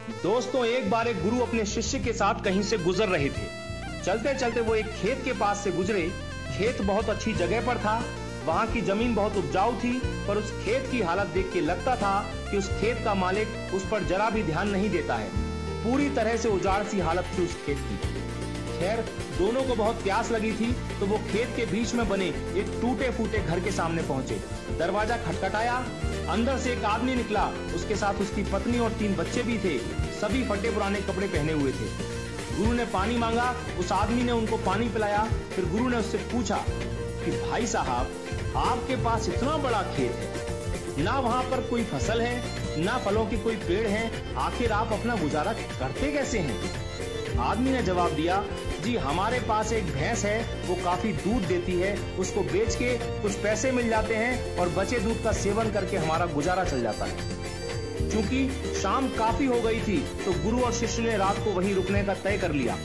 दोस्तों, एक बार एक गुरु अपने शिष्य के साथ कहीं से गुजर रहे थे। चलते चलते वो एक खेत के पास से गुजरे। खेत बहुत अच्छी जगह पर था, वहां की जमीन बहुत उपजाऊ थी, पर उस खेत की हालत देख के लगता था कि उस खेत का मालिक उस पर जरा भी ध्यान नहीं देता है। पूरी तरह से उजाड़ सी हालत थी उस खेत की। खैर, दोनों को बहुत प्यास लगी थी, तो वो खेत के बीच में बने एक टूटे फूटे घर के सामने पहुंचे। दरवाजा खटखटाया, अंदर से एक आदमी निकला, उसके साथ उसकी पत्नी और 3 बच्चे भी थे। सभी फटे पुराने कपड़े पहने हुए थे। गुरु ने पानी मांगा, उस आदमी ने उनको पानी पिलाया। फिर गुरु ने उससे पूछा कि भाई साहब, आपके पास इतना बड़ा खेत है, ना वहां पर कोई फसल है, ना फलों की कोई पेड़ है, आखिर आप अपना गुजारा करते कैसे हैं? आदमी ने जवाब दिया, जी हमारे पास एक भैंस है, वो काफी दूध देती है, उसको बेच के कुछ पैसे मिल जाते हैं और बचे दूध का सेवन करके हमारा गुजारा चल जाता है। क्योंकि शाम काफी हो गई थी, तो गुरु और शिष्य ने रात को वहीं रुकने का तय कर लिया।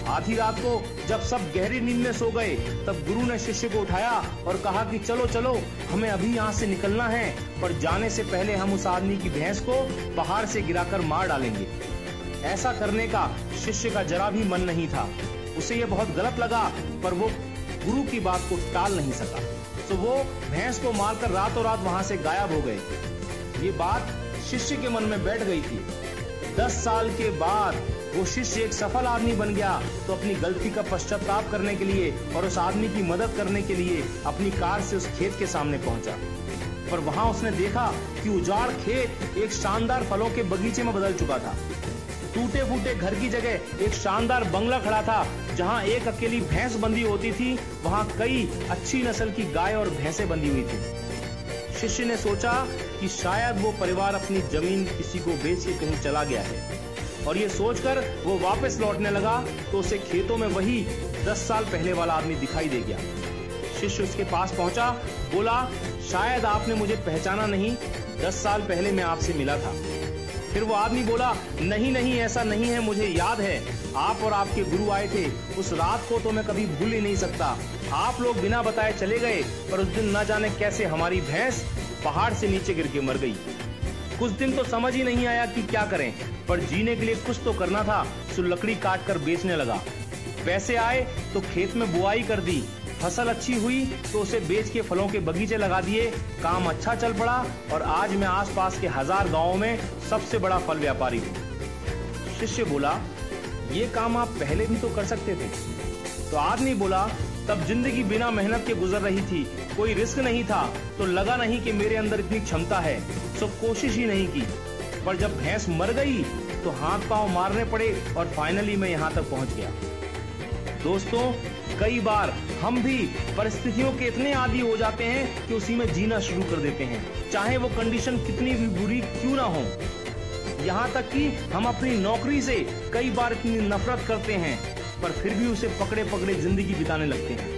आधी रात को जब सब गहरी नींद में सो गए, तब गुरु ने शिष्य को उठाया और कहा कि चलो चलो, हमें अभी यहाँ से निकलना है, पर जाने से पहले हम उस आदमी की भैंस को पहाड़ से गिराकर मार डालेंगे। ऐसा करने का शिष्य का जरा भी मन नहीं था। उसे यह बहुत गलत लगा, पर वो गुरु की बात को टाल नहीं सका, तो वो भैंस को मारकर रातों रात वहां से गायब हो गए। ये बात शिष्य के मन में बैठ गई थी। 10 साल के बाद वो शिष्य एक सफल आदमी बन गया, तो अपनी गलती का पश्चाताप करने के लिए और उस आदमी की मदद करने के लिए अपनी कार से उस खेत के सामने पहुंचा। पर वहां उसने देखा कि उजाड़ खेत एक शानदार फलों के बगीचे में बदल चुका था। टूटे फूटे घर की जगह एक शानदार बंगला खड़ा था। जहां एक अकेली भैंस बंधी होती थी, वहां कई अच्छी नस्ल की गाय और भैंसें बंधी हुई थी। शिष्य ने सोचा कि शायद वो परिवार अपनी जमीन किसी को बेच के कहीं चला गया है, और ये सोचकर वो वापस लौटने लगा, तो उसे खेतों में वही 10 साल पहले वाला आदमी दिखाई दे गया। शिष्य उसके पास पहुंचा, बोला, शायद आपने मुझे पहचाना नहीं, 10 साल पहले मैं आपसे मिला था। फिर वो आदमी बोला, नहीं नहीं, ऐसा नहीं है, मुझे याद है, आप और आपके गुरु आए थे। उस रात को तो मैं कभी भूल ही नहीं सकता। आप लोग बिना बताए चले गए, पर उस दिन न जाने कैसे हमारी भैंस पहाड़ से नीचे गिर के मर गई। कुछ दिन तो समझ ही नहीं आया कि क्या करें, पर जीने के लिए कुछ तो करना था, सो लकड़ी काट कर बेचने लगा। पैसे आए तो खेत में बुआई कर दी, फसल अच्छी हुई तो उसे बेच के फलों के बगीचे लगा दिए। काम अच्छा चल पड़ा और आज मैं आसपास के 1000 गांवों में सबसे बड़ा फल व्यापारी हूँ। शिष्य बोला, ये काम आप पहले भी तो कर सकते थे। तो आदमी बोला, तब जिंदगी बिना मेहनत के गुजर रही थी, कोई रिस्क नहीं था, तो लगा नहीं कि मेरे अंदर इतनी क्षमता है, सो कोशिश ही नहीं की। पर जब भैंस मर गई तो हाथ पांव मारने पड़े और फाइनली मैं यहाँ तक पहुंच गया। दोस्तों, कई बार हम भी परिस्थितियों के इतने आदी हो जाते हैं कि उसी में जीना शुरू कर देते हैं, चाहे वो कंडीशन कितनी भी बुरी क्यों ना हो। यहाँ तक कि हम अपनी नौकरी से कई बार इतनी नफरत करते हैं, पर फिर भी उसे पकड़े पकड़े जिंदगी बिताने लगते हैं।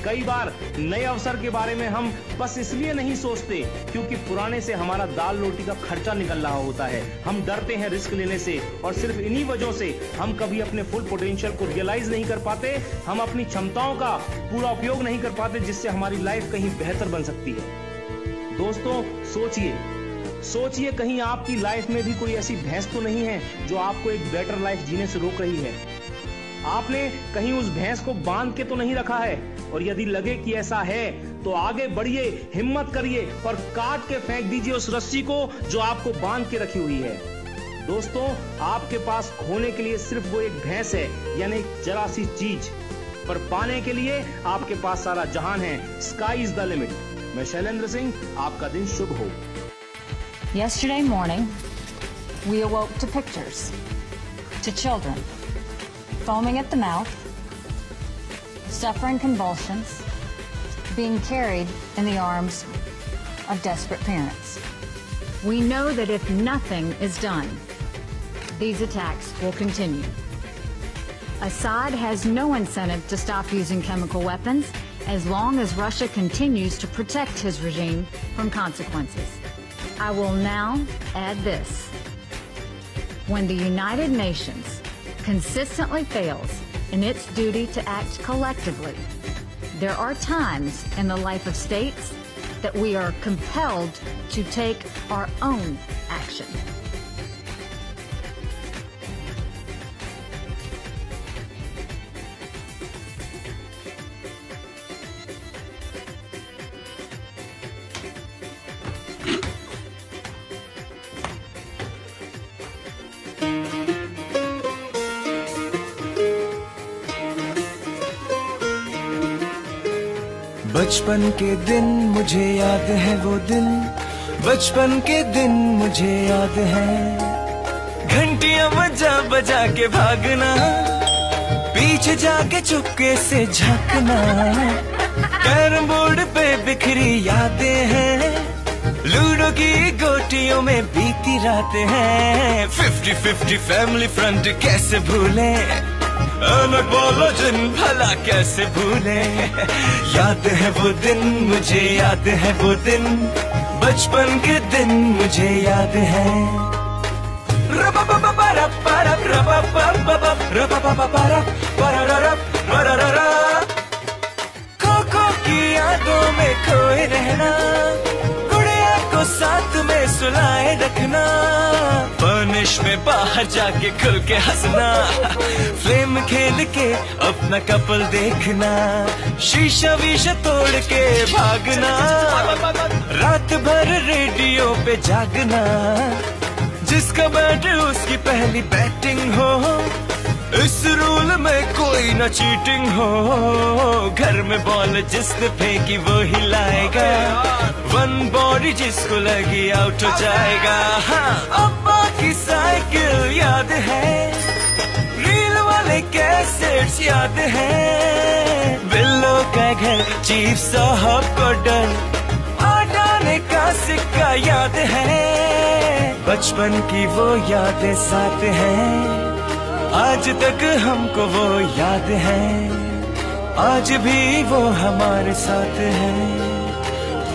कई बार नए अवसर के बारे में हम बस इसलिए नहीं सोचते क्योंकि पुराने से हमारा दाल रोटी का खर्चा निकल रहा होता है। हम डरते हैं रिस्क लेने से, और सिर्फ इन्हीं वजहों से हम कभी अपने फुल पोटेंशियल को रियलाइज नहीं कर पाते। हम अपनी क्षमताओं का पूरा उपयोग नहीं कर पाते, जिससे हमारी लाइफ कहीं बेहतर बन सकती है। दोस्तों, सोचिए कहीं आपकी लाइफ में भी कोई ऐसी भैंस तो नहीं है जो आपको एक बेटर लाइफ जीने से रोक रही है। आपने कहीं उस भैंस को बांध के तो नहीं रखा है, और यदि लगे कि ऐसा है तो आगे बढ़िए, हिम्मत करिए और काट के फेंक दीजिए उस रस्सी को जो आपको बांध के रखी हुई है। दोस्तों, आपके पास खोने के लिए सिर्फ वो एक भैंस है, यानी एक जरा सी चीज, पर पाने के लिए आपके पास सारा जहान है। Sky is the limit. मैं शैलेंद्र सिंह, आपका दिन शुभ हो। Yesterday morning, we awoke to pictures, to children foaming at the mouth, suffering convulsions, being carried in the arms of desperate parents. We know that if nothing is done, these attacks will continue. Assad has no incentive to stop using chemical weapons as long as Russia continues to protect his regime from consequences. I will now add this. When the United Nations consistently fails in its duty to act collectively, there are times in the life of states that we are compelled to take our own action. बचपन के दिन मुझे याद है वो दिन, बचपन के दिन मुझे याद है। घंटियां बजा बजा के भागना, पीछे जाके चुपके से झांकना। कैरम बोर्ड पे बिखरी यादें हैं, लूडो की गोटियों में बीती रातें हैं। 50-50 फैमिली फ्रंट कैसे भूले, अलग वाला दिन भला कैसे भूले। याद है वो दिन, मुझे याद है वो दिन, बचपन के दिन मुझे याद है। खो खो की यादों में खोए रहना, गुड़िया को साथ में सुलाए रखना। फर्निश में बाहर जाके खुल के हंसना, फ्लेम खेल के अपना कपल देखना। शीशा वीशा तोड़ के भागना, रात भर रेडियो पे जागना। जिसका बैट उसकी पहली बैटिंग हो, इस रूल में कोई न चीटिंग हो। घर में बॉल जिसने फेंकी वो हिलाएगा, वन बॉडी जिसको लगी आउट हो जाएगा। हाँ, अब्बा की साइकिल याद है, रील वाले कैसेट्स याद है। बिल्लो का घर, चीफ साहब को डर, आने का सिक्का याद है। बचपन की वो यादें साथ हैं, आज तक हमको वो याद है। आज भी वो हमारे साथ है,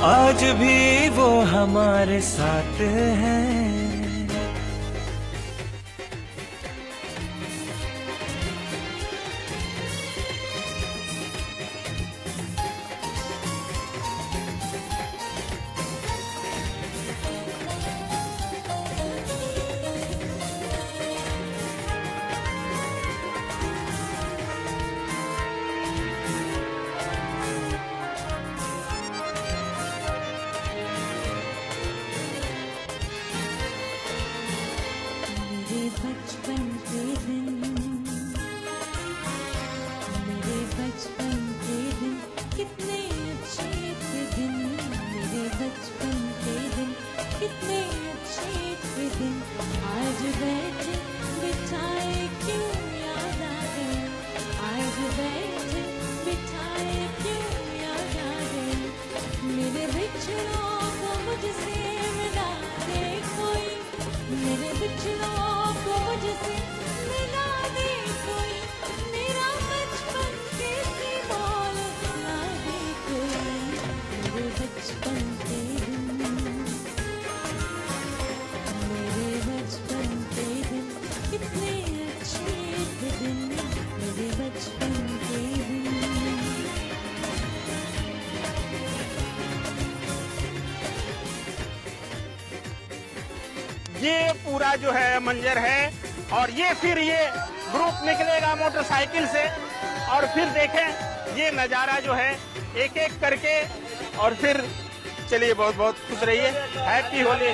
आज भी वो हमारे साथ है। बचपन के दिन, मेरे बचपन के दिन कितने अच्छे थे दिन। मेरे बचपन के दिन कितने अच्छे थे दिन। आज बैठे बिठाए क्यों याद आ गए, आज बैठे बिठाए क्यों याद आ गए। मेरे बिछड़ों को मुझसे मिला दे कोई, मेरे बिछड़ों को मुझसे मिला दे कोई। मेरा बचपन कैसी बोल सुना दे कोई। मेरे बचपन के दिन, मेरे बचपन के दिन कितने अच्छे थे दिन। मेरे बचपन के दिन। ये पूरा जो है मंजर है, और ये फिर ये ग्रुप निकलेगा मोटरसाइकिल से, और फिर देखें ये नज़ारा जो है एक एक करके। और फिर चलिए, बहुत बहुत खुश रहिए, हैप्पी होली।